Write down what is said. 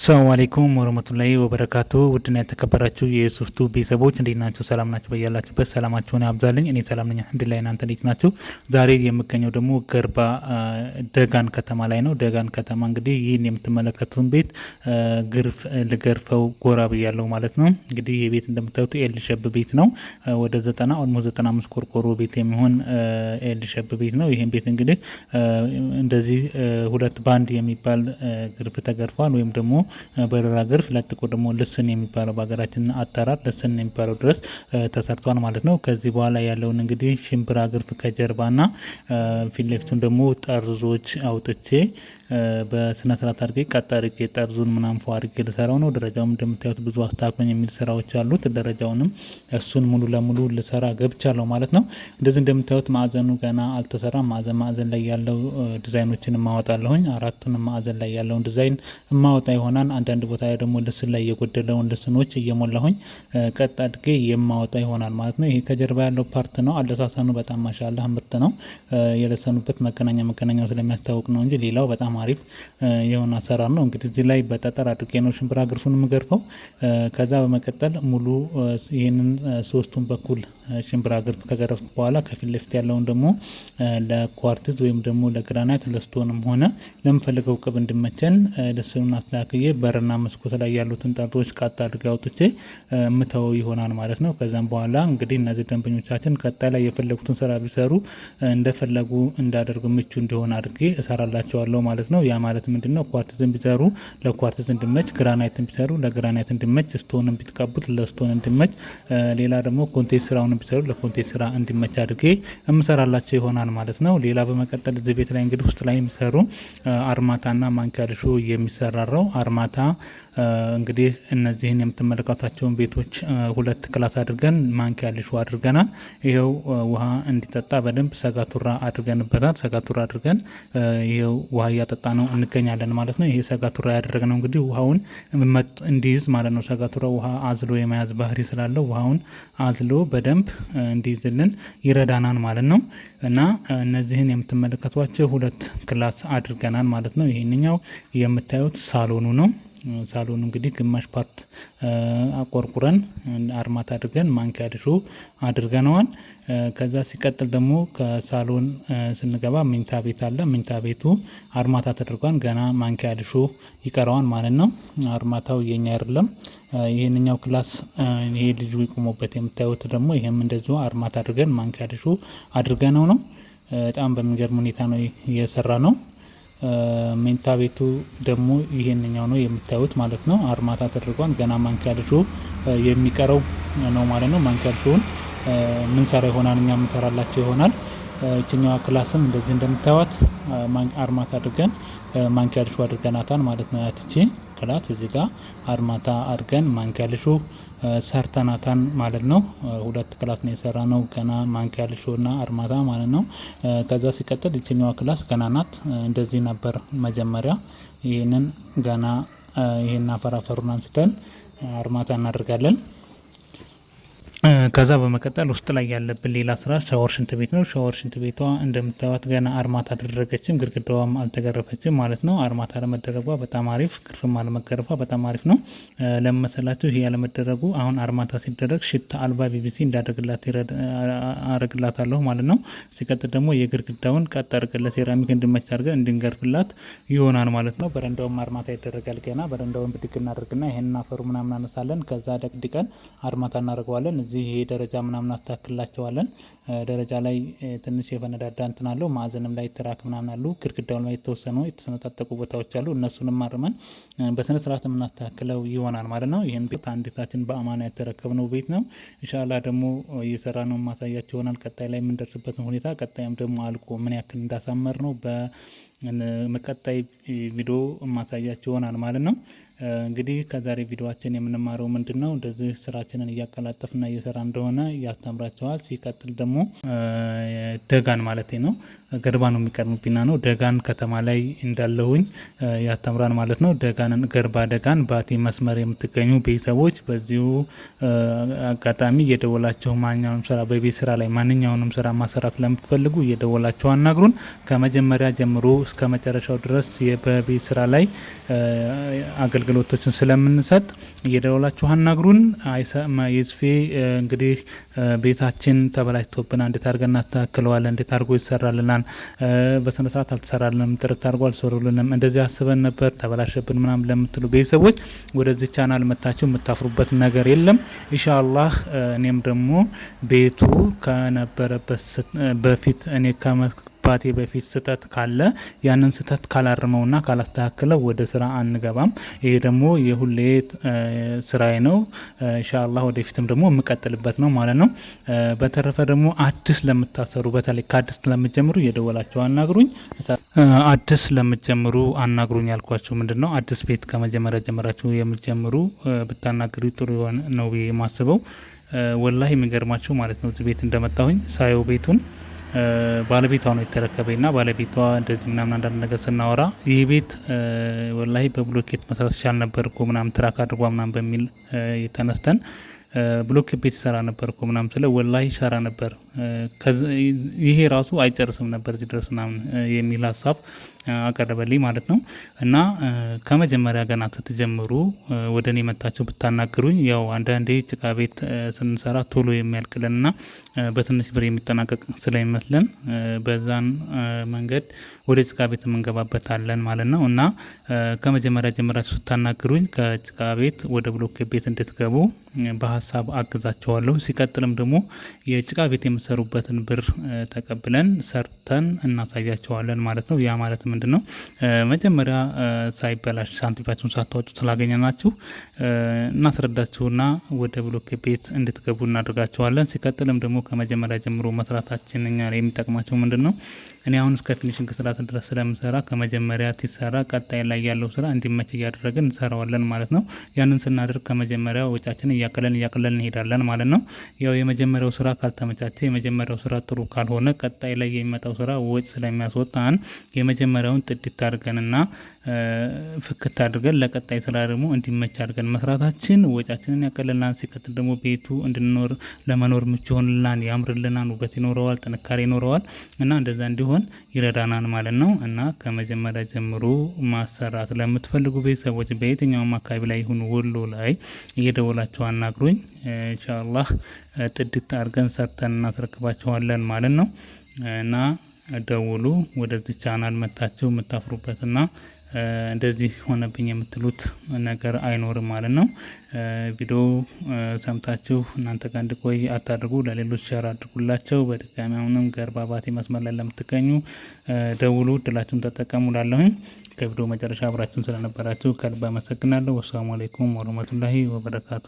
ሰላም አለይኩም ወረህመቱላሂ ወበረካቱ። ውድና የተከበራችሁ የሱፍቱ ቤተሰቦች እንዴት ናችሁ? ሰላም ናችሁ? በያላችሁበት ሰላማችሁን ያብዛልኝ። እኔ ሰላም ነኝ አልሐምዱሊላህ። እናንተ እንዴት ናችሁ? ዛሬ የምገኘው ደግሞ ገርባ ደጋን ከተማ ላይ ነው። ደጋን ከተማ እንግዲህ ይህን የምትመለከቱትን ቤት ልገርፈው ጎራ ብያለሁ ማለት ነው። እንግዲህ ይህ ቤት እንደምታዩት ኤል ሸብ ቤት ነው። ወደ 95 ቆርቆሮ ቤት የሚሆን ኤል ሸብ ቤት ነው። ይህን ቤት እንግዲህ እንደዚህ ሁለት ባንድ የሚባል ግርፍ ተገርፏል ወይም ደግሞ በረራ ግርፍ ለጥቆ ደግሞ ልስን የሚባለው በሀገራችን አጠራር ልስን የሚባለው ድረስ ተሰርቷል ማለት ነው። ከዚህ በኋላ ያለውን እንግዲህ ሽምብራ ግርፍ ከጀርባና ፊት ለፊቱን ደግሞ ጠርዞች አውጥቼ በስነ ስርዓት አድርጌ ቀጥ አድርጌ ጠርዙን ምናምን ፏ አድርጌ ልሰራው ነው። ደረጃውም እንደምታዩት ብዙ አስተካክሎኝ የሚል ስራዎች አሉት። ደረጃውንም እሱን ሙሉ ለሙሉ ልሰራ ገብቻለሁ ማለት ነው። እንደዚህ እንደምታዩት ማዕዘኑ ገና አልተሰራም። ማዕዘን ላይ ያለው ዲዛይኖችን እማወጣለሁኝ። አራቱንም ማዕዘን ላይ ያለውን ዲዛይን እማወጣ ይሆናል። አንዳንድ ቦታ ላይ ደግሞ ልስን ላይ የጎደለውን ልስኖች እየሞላሁኝ ቀጥ አድርጌ የማወጣ ይሆናል ማለት ነው። ይሄ ከጀርባ ያለው ፓርት ነው። አለሳሰኑ በጣም ማሻአላህ ምርጥ ነው። የለሰኑበት መገናኛው ስለሚያስታውቅ ነው እንጂ ሌላው በጣም አሪፍ የሆነ አሰራር ነው። እንግዲህ እዚህ ላይ በጠጠር አድርጌ ነው ሽምብራ ግርፉን የምገርፈው። ከዛ በመቀጠል ሙሉ ይህንን ሶስቱን በኩል ሽምብራ ግርፍ ከገረፍኩ በኋላ ከፊት ለፊት ያለውን ደግሞ ለኳርቲዝ ወይም ደግሞ ለግራናይት ለስቶንም ሆነ ለምፈልገው ቅብ እንዲመቸን ልስኑን አስተካክዬ በርና መስኮት ላይ ያሉትን ጠርዞች ቃጣ አድርጌ አውጥቼ ምተው ይሆናል ማለት ነው። ከዛም በኋላ እንግዲህ እነዚህ ደንበኞቻችን ቀጣይ ላይ የፈለጉትን ስራ ቢሰሩ እንደፈለጉ እንዳደርጉ ምቹ እንዲሆን አድርጌ እሰራላቸዋለሁ ማለት ነው። ያ ማለት ምንድነው? ኳርቲዝን ቢሰሩ ለኳርቲዝ እንዲመች፣ ግራናይትን ቢሰሩ ለግራናይት እንዲመች፣ ስቶንን ቢትቀቡት ለስቶን እንዲመች፣ ሌላ ደግሞ ኮንቴንት ስራውን ቢሰሩ ለኮንቴንት ስራ እንዲመች አድርጌ እምሰራላቸው ይሆናል ማለት ነው። ሌላ በመቀጠል እዚህ ቤት ላይ እንግዲህ ውስጥ ላይ የሚሰሩ አርማታና ማንኪያ ልሾ የሚሰራራው አርማታ እንግዲህ እነዚህን የምትመለከቷቸውን ቤቶች ሁለት ክላስ አድርገን ማንኪያ ልሾ አድርገናል። ይኸው ውሃ እንዲጠጣ በደንብ ሰጋቱራ አድርገንበታል። ሰጋቱራ አድርገን ይኸው ውሃ እያጠጣ ነው እንገኛለን ማለት ነው። ይሄ ሰጋቱራ ያደረግነው እንግዲህ ውሃውን እንዲይዝ ማለት ነው። ሰጋቱራ ውሃ አዝሎ የመያዝ ባህሪ ስላለው ውሃውን አዝሎ በደንብ እንዲይዝልን ይረዳናል ማለት ነው። እና እነዚህን የምትመለከቷቸው ሁለት ክላስ አድርገናል ማለት ነው። ይሄንኛው የምታዩት ሳሎኑ ነው። ሳሎኑ እንግዲህ ግማሽ ፓርት አቆርቁረን አርማታ አድርገን ማንኪያ ልሾ አድርገነዋል። ከዛ ሲቀጥል ደግሞ ከሳሎን ስንገባ መኝታ ቤት አለ። መኝታ ቤቱ አርማታ ተደርጓን ገና ማንኪያ ልሾ ይቀረዋል ማለት ነው። አርማታው የኛ አይደለም። ይህንኛው ክላስ ይሄ ልጁ ይቆሙበት የምታዩት ደግሞ ይሄም እንደዚሁ አርማታ አድርገን ማንኪያ ልሾ አድርገነው ነው። በጣም በሚገርም ሁኔታ ነው እየሰራ ነው። መኝታ ቤቱ ደግሞ ይሄንኛው ነው የምታዩት ማለት ነው። አርማታ ተደርጓን ገና ማንኪያ ልሾ የሚቀረው ነው ማለት ነው። ማንኪያ ልሾውን ምን ሰራ ይሆናል እኛ ምን ሰራላቸው ይሆናል። እችኛዋ ክላስም እንደዚህ እንደምታዩት አርማታ አድርገን ማንኪያ ልሾ አድርገናታል ማለት ነው። ያትቺ ክላስ እዚህ ጋር አርማታ አድርገን ማንኪያ ልሾ ሰርተናታን ማለት ነው። ሁለት ክላስ ነው የሰራ ነው። ገና ማንኪያ ልሾና አርማታ ማለት ነው። ከዛ ሲቀጥል ይችኛዋ ክላስ ገና ናት። እንደዚህ ነበር መጀመሪያ። ይህንን ገና ይሄን አፈራፈሩን አንስተን አርማታ እናደርጋለን። ከዛ በመቀጠል ውስጥ ላይ ያለብን ሌላ ስራ ሻወር ሽንት ቤት ነው። ሻወር ሽንት ቤቷ እንደምታዩት ገና አርማታ አልተደረገችም፣ ግድግዳዋም አልተገረፈችም ማለት ነው። አርማታ አለመደረጓ በጣም አሪፍ፣ ግርፍም አለመገረፏ በጣም አሪፍ ነው። ለመሰላችሁ ይሄ ያለመደረጉ አሁን አርማታ ሲደረግ ሽታ አልባ ቢቢሲ እንዳደርግላት አረግላታለሁ ማለት ነው። ሲቀጥል ደግሞ የግድግዳውን ቀጥ አድርገን ለሴራሚክ እንዲመች አድርገን እንድንገርፍላት ይሆናል ማለት ነው። በረንዳውም አርማታ ይደረጋል። ገና በረንዳውን ብድግ እናደርግና ይሄንን አፈሩ ምናምን አነሳለን። ከዛ ደቅድቀን አርማታ እናደርገዋለን። እዚህ ይሄ ደረጃ ምናምን አስተካክላቸዋለን። ደረጃ ላይ ትንሽ የፈነዳዳ እንትን አለው። ማዕዘንም ላይ ትራክ ምናምን አሉ። ግድግዳው ላይ የተወሰኑ የተሰነጣጠቁ ቦታዎች አሉ። እነሱንም አርመን በስነ ስርዓት የምናስተካክለው ይሆናል ማለት ነው። ይህን ቤት አንዲታችን በአማና የተረከብነው ቤት ነው። ኢንሻአላህ ደግሞ እየሰራ ነው ማሳያቸው ይሆናል። ቀጣይ ላይ የምንደርስበትን ሁኔታ ቀጣይም ደግሞ አልቆ ምን ያክል እንዳሳመር ነው በቀጣይ ቪዲዮ ማሳያቸው ይሆናል ማለት ነው። እንግዲህ ከዛሬ ቪዲዮአችን የምንማረው ምንድነው? እንደዚህ ስራችንን እያቀላጠፍና እየሰራ እንደሆነ ያስተምራቸዋል። ሲቀጥል ደግሞ ደጋን ማለት ነው ገርባ ነው የሚቀርብብኝና ነው ደጋን ከተማ ላይ እንዳለሁኝ ያስተምራል ማለት ነው። ደጋንን ገርባ ደጋን ባቲ መስመር የምትገኙ ቤተሰቦች በዚሁ አጋጣሚ እየደወላችሁ ማንኛውንም ስራ በቤት ስራ ላይ ማንኛውንም ስራ ማሰራት ለምትፈልጉ እየደወላችሁ አናግሩን። ከመጀመሪያ ጀምሮ እስከ መጨረሻው ድረስ በቤት ስራ ላይ አገልግሎቶችን ስለምንሰጥ እየደወላችሁ አናግሩን። ዩሱፌ እንግዲህ ቤታችን ተበላሽቶብናል፣ እንዴት አድርገን እናስተካክለዋለን፣ እንዴት አድርጎ ይሰራልናል፣ በስነ ስርዓት አልተሰራልንም፣ ጥርት አድርጎ አልሰሩልንም፣ እንደዚህ አስበን ነበር ተበላሸብን ምናምን ለምትሉ ቤተሰቦች ወደዚህ ቻናል መታችሁ የምታፍሩበት ነገር የለም ኢንሻአላህ። እኔም ደግሞ ቤቱ ከነበረበት በፊት እኔ ከመግባቴ በፊት ስህተት ካለ ያንን ስህተት ካላርመውና ካላስተካክለው ወደ ስራ አንገባም። ይሄ ደግሞ የሁሌ ስራዬ ነው ኢንሻአላህ። ወደፊትም ደግሞ የምቀጥልበት ነው ማለት ነው። በተረፈ ደግሞ አዲስ ለምታሰሩ በተለይ ከአዲስ ለምትጀምሩ እየደወላችሁ አናግሩኝ። አዲስ ለምትጀምሩ አናግሩኝ ያልኳችሁ ምንድነው አዲስ ቤት ከመጀመሪያ ጀምራችሁ የምትጀምሩ ብታናግሩ ጥሩ የሆነ ነው ብዬ የማስበው። ወላሂ የሚገርማችሁ ማለት ነው እዚህ ቤት እንደመጣሁኝ ሳየው ቤቱን ባለቤቷ ነው የተረከበኝና ባለቤቷ እንደዚህ ምናምን አንዳንድ ነገር ስናወራ ይህ ቤት ወላሂ በብሎኬት መስራት ይቻል ነበር እኮ ምናምን ትራክ አድርጓ ምናምን በሚል የተነስተን ብሎክ ቤት ይሰራ ነበር እኮ ምናምን ስለ ወላሂ ይሰራ ነበር ይሄ ራሱ አይጨርስም ነበር እዚህ ድረስ ምናምን የሚል ሀሳብ አቀረበልኝ ማለት ነው። እና ከመጀመሪያ ገና ስትጀምሩ ወደ እኔ መጣችሁ ብታናግሩኝ ያው አንዳንዴ ጭቃ ቤት ስንሰራ ቶሎ የሚያልቅልንና በትንሽ ብር የሚጠናቀቅ ስለሚመስለን በዛን መንገድ ወደ ጭቃ ቤት የምንገባበታለን ማለት ነው። እና ከመጀመሪያ ጀምራችሁ ስታናግሩኝ ከጭቃ ቤት ወደ ብሎክ ቤት እንድትገቡ በሀሳብ አግዛቸዋለሁ። ሲቀጥልም ደግሞ የጭቃ ቤት የምሰሩበትን ብር ተቀብለን ሰርተን እናሳያቸዋለን ማለት ነው። ያ ማለት ምንድነው? መጀመሪያ ሳይበላሽ ሳንቲማችሁን ሳታወጡ ስላገኘናችሁ እናስረዳችሁና ወደ ብሎክ ቤት እንድትገቡ እናደርጋቸዋለን። ሲቀጥልም ደግሞ ከመጀመሪያ ጀምሮ መስራታችን እኛ የሚጠቅማቸው ምንድነው? እኔ አሁን እስከ ፊኒሽንግ ስራት ድረስ ስለምሰራ ከመጀመሪያ ሲሰራ ቀጣይ ላይ ያለው ስራ እንዲመች እያደረግን እንሰራዋለን ማለት ነው። ያንን ስናደርግ ከመጀመሪያው ወጫችንን እያቀለልን እንሄዳለን ማለት ነው። ያው የመጀመሪያው ስራ ካልተመቻቸ የመጀመሪያው ስራ ጥሩ ካልሆነ ቀጣይ ላይ የሚመጣው ስራ ወጭ ስለሚያስወጣን የመጀመሪያውን ጥድት አድርገንና ፍክት አድርገን ለቀጣይ ስራ ደግሞ እንዲመች አድርገን መስራታችን ወጫችንን ያቀለልናል። ሲቀጥል ደግሞ ቤቱ እንድንኖር ለመኖር ምቹ ይሆንልናል፣ ያምርልናል፣ ውበት ይኖረዋል፣ ጥንካሬ ይኖረዋል እና እንደዛ እንዲሆን ይረዳናል ማለት ነው። እና ከመጀመሪያ ጀምሮ ማሰራት ለምትፈልጉ ቤተሰቦች በየትኛውም አካባቢ ላይ ይሁን ወሎ ላይ እየደወላችሁ አናግሩኝ። ኢንሻአላህ ጥድት አድርገን ሰርተን እናስረክባችኋለን ማለት ነው። እና ደውሉ። ወደዚህ ቻናል መታችሁ የምታፍሩበትና እንደዚህ ሆነብኝ የምትሉት ነገር አይኖርም ማለት ነው። ቪዲዮ ሰምታችሁ እናንተ ጋር እንዲቆይ አታድርጉ፣ ለሌሎች ሸር አድርጉላቸው። በድጋሚ አሁንም ገርባባቴ መስመር ላይ ለምትገኙ ደውሉ፣ እድላችሁን ተጠቀሙ ላለሁኝ። ከቪዲዮ መጨረሻ አብራችሁን ስለነበራችሁ ከልብ አመሰግናለሁ። ወሰላሙ አለይኩም ወረህመቱላሂ ወበረካቱ።